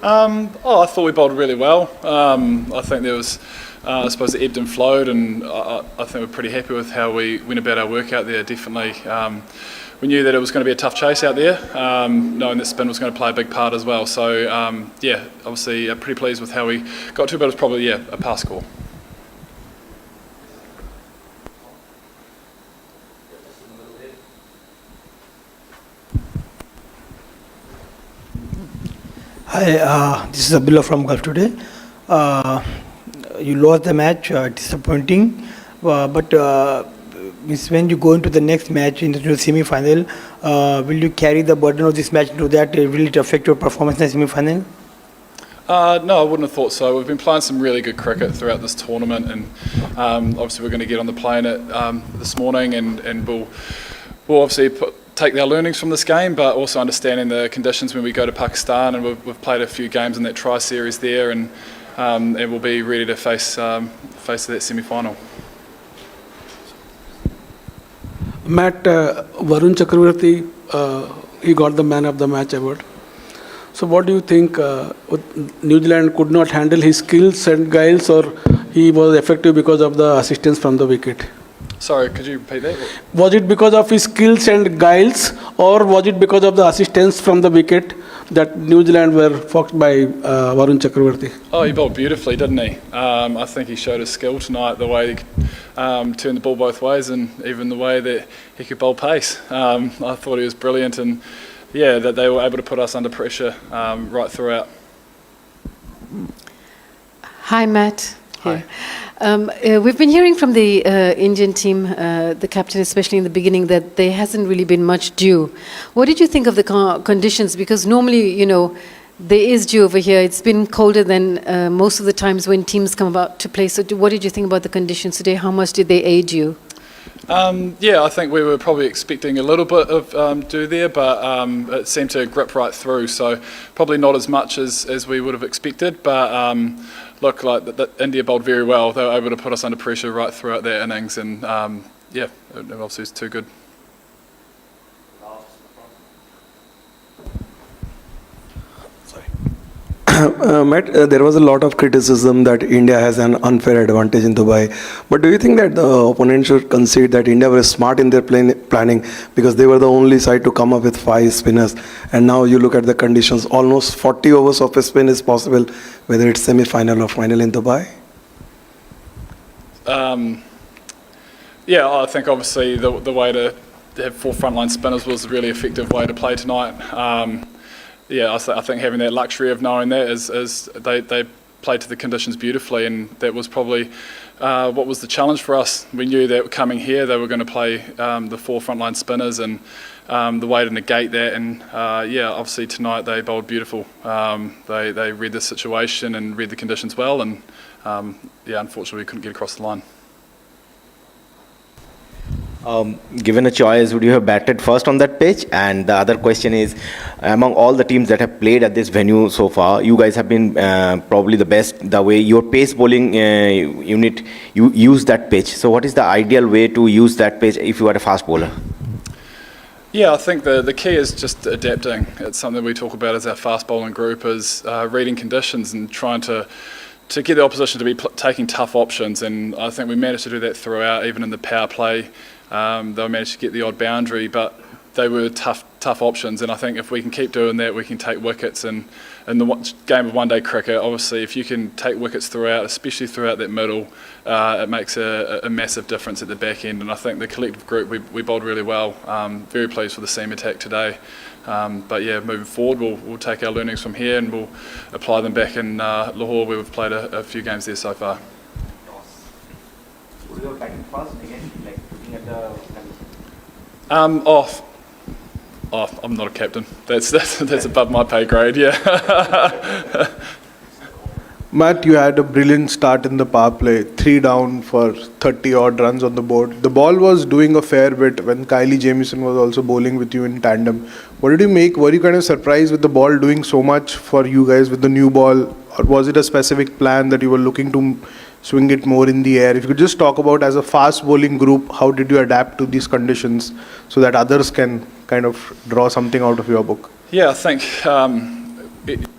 I thought we bowled really well. I think there was, I suppose, it ebbed and flowed, and I think we're pretty happy with how we went about our work out there. Definitely, we knew that it was going to be a tough chase out there, knowing that spin was going to play a big part as well. So, yeah, obviously, pretty pleased with how we got to, but it was probably a pass score. Hi, this is Abdullah from Gulf Today. You lost the match, disappointing, but when you go into the next match, into the semi-final, will you carry the burden of this match into that? Will it affect your performance in the semi-final? No, I wouldn't have thought so. We've been playing some really good cricket throughout this tournament, and obviously we're going to get on the plane this morning, and we'll obviously take our learnings from this game, but also understanding the conditions when we go to Pakistan, and we've played a few games in that tri series there, and we'll be ready to face that semi-final. Matt, Varun Chakravarti, he got the man of the match award. So what do you think? New Zealand could not handle his skills and guiles, or he was effective because of the assistance from the wicket? Sorry, could you repeat that? Was it because of his skills and guiles, or was it because of the assistance from the wicket that New Zealand were foxed by Varun Chakravarti? Oh, he bowled beautifully, didn't he? I think he showed his skill tonight, the way he turned the ball both ways, and even the way that he could bowl pace. I thought he was brilliant, and yeah, that they were able to put us under pressure right throughout. Hi, Matt. Hi. We've been hearing from the Indian team, the captain especially in the beginning, that there hasn't really been much dew. What did you think of the conditions? Because normally, you know, there is dew over here. It's been colder than most of the times when teams come about to play. So what did you think about the conditions today? How much did they aid you? Yeah, I think we were probably expecting a little bit of dew there, but it seemed to grip right through. So probably not as much as we would have expected, but look, like India bowled very well. They were able to put us under pressure right throughout their innings, and yeah, it obviously was too good. Matt, there was a lot of criticism that India has an unfair advantage in Dubai. But do you think that the opponents should concede that India were smart in their planning, because they were the only side to come up with 5 spinners? And now you look at the conditions, almost 40 overs of a spin is possible, whether it's semi-final or final in Dubai? Yeah, I think obviously the way to have 4 frontline spinners was a really effective way to play tonight. Yeah, I think having that luxury of knowing that is they played to the conditions beautifully, and that was probably what was the challenge for us. We knew that coming here they were going to play the 4 frontline spinners, and the way to negate that, and yeah, obviously tonight they bowled beautiful. They read the situation and read the conditions well, and yeah, unfortunately we couldn't get across the line. Given a choice, would you have batted first on that pitch? And the other question is, among all the teams that have played at this venue so far, you guys have been probably the best, the way your pace bowling unit, you use that pitch. So what is the ideal way to use that pitch if you are a fast bowler? Yeah, I think the key is just adapting. It's something we talk about as our fast bowling group, is reading conditions and trying to get the opposition to be taking tough options, and I think we managed to do that throughout, even in the power play. They managed to get the odd boundary, but they were tough options, and I think if we can keep doing that, we can take wickets. And in the game of one-day cricket, obviously, if you can take wickets throughout, especially throughout that middle, it makes a massive difference at the back end. And I think the collective group, we bowled really well. Very pleased with the seam attack today. But yeah, moving forward, we'll take our learnings from here and we'll apply them back in Lahore, where we've played a few games there so far. Would you go batting first again, like looking at the... I'm not a captain. That's above my pay grade. Yeah. Matt, you had a brilliant start in the power play, 3 down for 30 odd runs on the board. The ball was doing a fair bit when Kylie Jamieson was also bowling with you in tandem. What did you make? Were you kind of surprised with the ball doing so much for you guys with the new ball, or was it a specific plan that you were looking to swing it more in the air? If you could just talk about, as a fast bowling group, how did you adapt to these conditions so that others can kind of draw something out of your book? Yeah, I think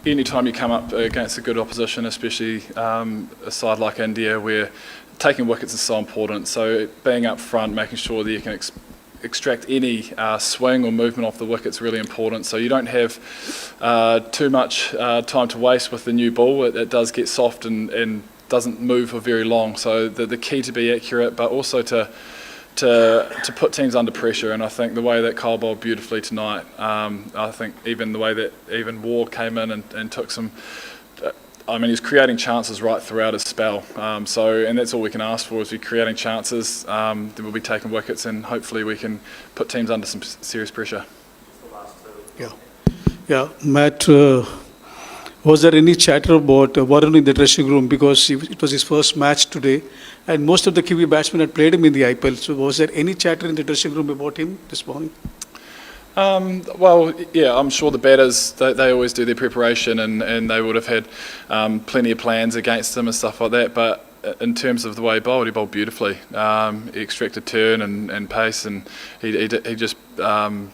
anytime you come up against a good opposition, especially a side like India, where taking wickets is so important. So being up front, making sure that you can extract any swing or movement off the wicket is really important. So you don't have too much time to waste with the new ball. It does get soft and doesn't move for very long. So the key to be accurate, but also to put teams under pressure. And I think the way that Kyle bowled beautifully tonight, I think even the way that even Ward came in and took some, he's creating chances right throughout his spell. And that's all we can ask for, is we're creating chances, then we'll be taking wickets, and hopefully we can put teams under some serious pressure. Yeah, Matt, was there any chatter about Varun in the dressing room, because it was his first match today, and most of the Kiwi batsmen had played him in the IPL. So was there any chatter in the dressing room about him this morning? Well, yeah, I'm sure the batters, they always do their preparation, and they would have had plenty of plans against him and stuff like that. But in terms of the way he bowled beautifully. He extracted turn and pace, and he just, to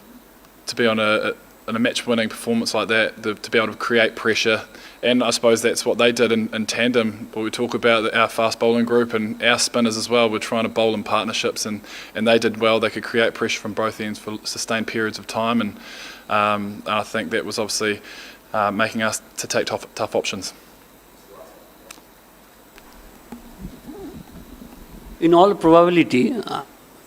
be on a match-winning performance like that, to be able to create pressure, and I suppose that's what they did in tandem. But we talk about our fast bowling group and our spinners as well. We're trying to bowl in partnerships, and they did well. They could create pressure from both ends for sustained periods of time, and I think that was obviously making us to take tough options. In all probability,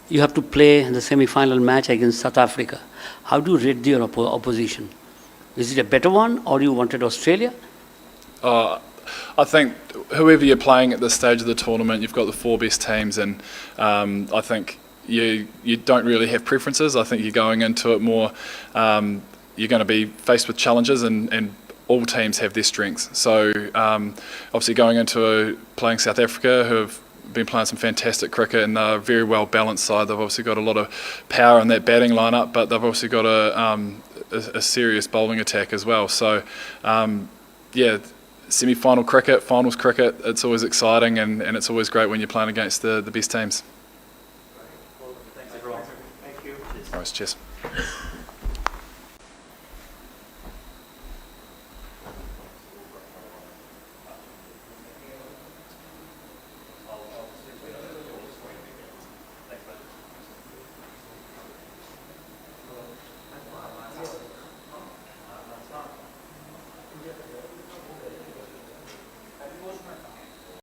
you have to play the semi-final match against South Africa. How do you rate your opposition? Is it a better one, or you wanted Australia? I think whoever you're playing at this stage of the tournament, you've got the four best teams, and I think you don't really have preferences. I think you're going into it more, you're going to be faced with challenges, and all teams have their strengths. So obviously going into playing South Africa, who have been playing some fantastic cricket, and they're a very well balanced side. They've obviously got a lot of power in that batting lineup, but they've also got a serious bowling attack as well. So yeah, semi-final cricket, finals cricket, it's always exciting, and it's always great when you're playing against the best teams. Thanks everyone. Thank you. All right, cheers.